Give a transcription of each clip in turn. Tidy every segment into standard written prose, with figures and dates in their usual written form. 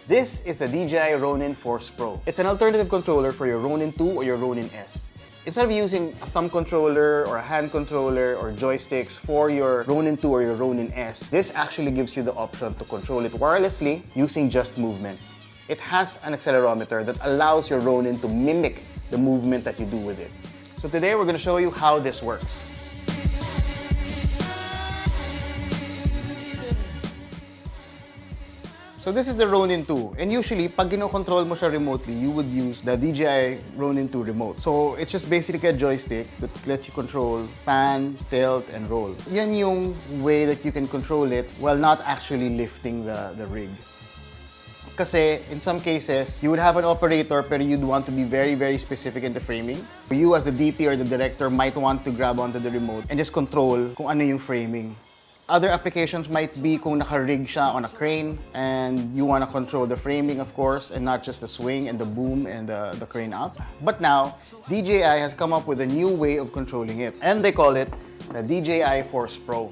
This is the DJI Ronin Force Pro. It's an alternative controller for your Ronin 2 or your Ronin S. Instead of using a thumb controller or a hand controller or joysticks for your Ronin 2 or your Ronin S, this actually gives you the option to control it wirelessly using just movement. It has an accelerometer that allows your Ronin to mimic the movement that you do with it. So today we're going to show you how this works. So this is the Ronin 2, and usually, pag gino-control mo siya remotely, you would use the DJI Ronin 2 remote. So it's just basically a joystick that lets you control pan, tilt, and roll. Yan yung way that you can control it while not actually lifting the rig. Kasi in some cases, you would have an operator pero you'd want to be very, very specific in the framing. You as the DP or the director might want to grab onto the remote and just control kung ano yung framing. Other applications might be kung naka-rig siya on a crane and you want to control the framing, of course, and not just the swing and the boom and the crane up. But now, DJI has come up with a new way of controlling it, and they call it the DJI Force Pro.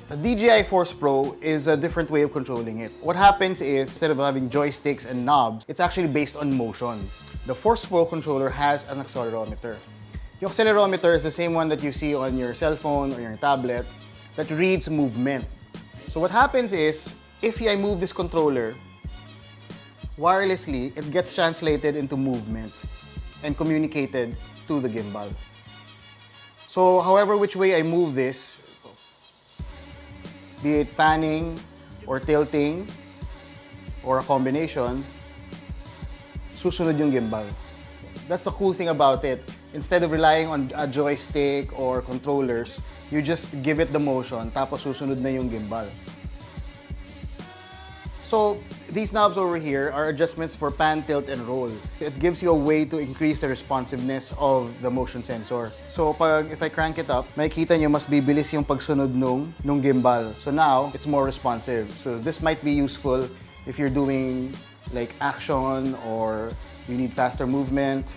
The DJI Force Pro is a different way of controlling it. What happens is, instead of having joysticks and knobs, it's actually based on motion. The Force Pro controller has an accelerometer. The accelerometer is the same one that you see on your cell phone or your tablet that reads movement. So what happens is, if I move this controller wirelessly, it gets translated into movement and communicated to the gimbal. So however which way I move this, be it panning or tilting or a combination, susunod yung gimbal. That's the cool thing about it. Instead of relying on a joystick or controllers, you just give it the motion, tapos susunod na yung gimbal. So, these knobs over here are adjustments for pan, tilt, and roll. It gives you a way to increase the responsiveness of the motion sensor. So, if I crank it up, makikita nyo mas bibilis yung pagsunod nung gimbal. So now, it's more responsive. So this might be useful if you're doing like action or you need faster movement.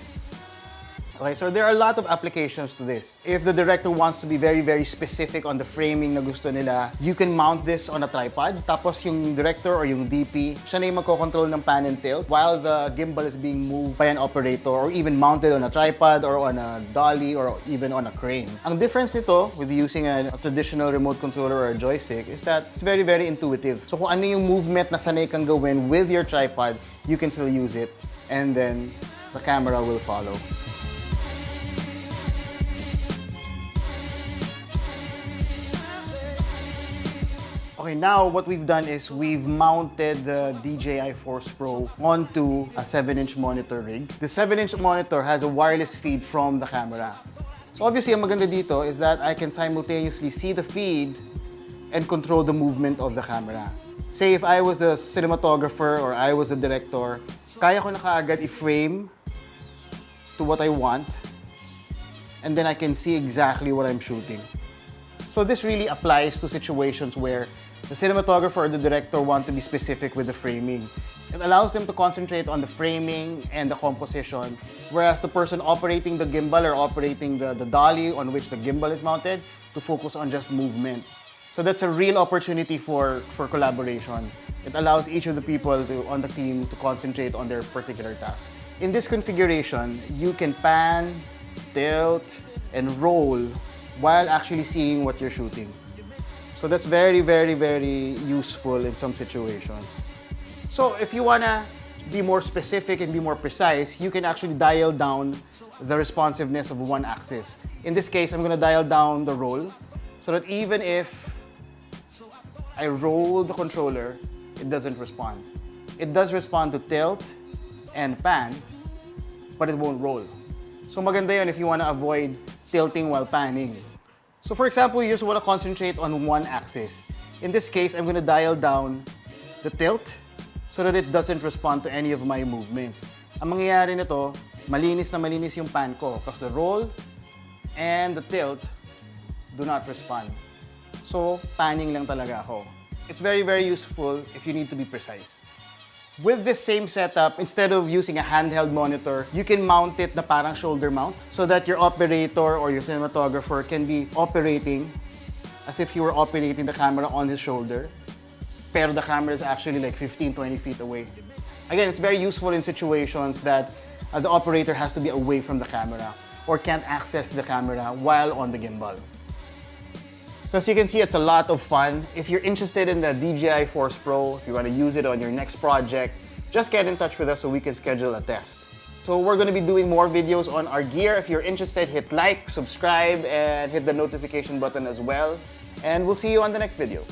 Okay, so there are a lot of applications to this. If the director wants to be very, very specific on the framing na gusto nila, you can mount this on a tripod. Tapos yung director or yung DP, siya na yung magkocontrol ng pan and tilt while the gimbal is being moved by an operator or even mounted on a tripod or on a dolly or even on a crane. Ang difference nito with using a traditional remote controller or a joystick is that it's very, very intuitive. So kung ano yung movement na sanay kang gawin with your tripod, you can still use it and then the camera will follow. Okay, now what we've done is we've mounted the DJI Force Pro onto a 7-inch monitor rig. The 7-inch monitor has a wireless feed from the camera. So obviously, ang maganda dito is that I can simultaneously see the feed and control the movement of the camera. Say if I was the cinematographer or I was the director, kaya ko na kaagad i-frame to what I want and then I can see exactly what I'm shooting. So this really applies to situations where the cinematographer or the director want to be specific with the framing. It allows them to concentrate on the framing and the composition, whereas the person operating the gimbal or operating the dolly on which the gimbal is mounted to focus on just movement. So that's a real opportunity for collaboration. It allows each of the people on the team to concentrate on their particular task. In this configuration, you can pan, tilt, and roll while actually seeing what you're shooting. So that's very, very, very useful in some situations. So if you wanna be more specific and be more precise, you can actually dial down the responsiveness of one axis. In this case, I'm gonna dial down the roll so that even if I roll the controller, it doesn't respond. It does respond to tilt and pan, but it won't roll. So maganda yun if you wanna avoid tilting while panning. So for example, you just want to concentrate on one axis. In this case, I'm going to dial down the tilt so that it doesn't respond to any of my movements. Ang mangyayari nito, malinis na malinis yung pan ko because the roll and the tilt do not respond. So, panning lang talaga ako. It's very, very useful if you need to be precise. With this same setup, instead of using a handheld monitor, you can mount it na parang shoulder mount so that your operator or your cinematographer can be operating as if you were operating the camera on his shoulder. pero the camera is actually like 15, 20 feet away. Again, it's very useful in situations that the operator has to be away from the camera or can't access the camera while on the gimbal. So as you can see, it's a lot of fun. If you're interested in the DJI Force Pro, if you want to use it on your next project, just get in touch with us so we can schedule a test. So we're going to be doing more videos on our gear. If you're interested, hit like, subscribe, and hit the notification button as well. And we'll see you on the next video.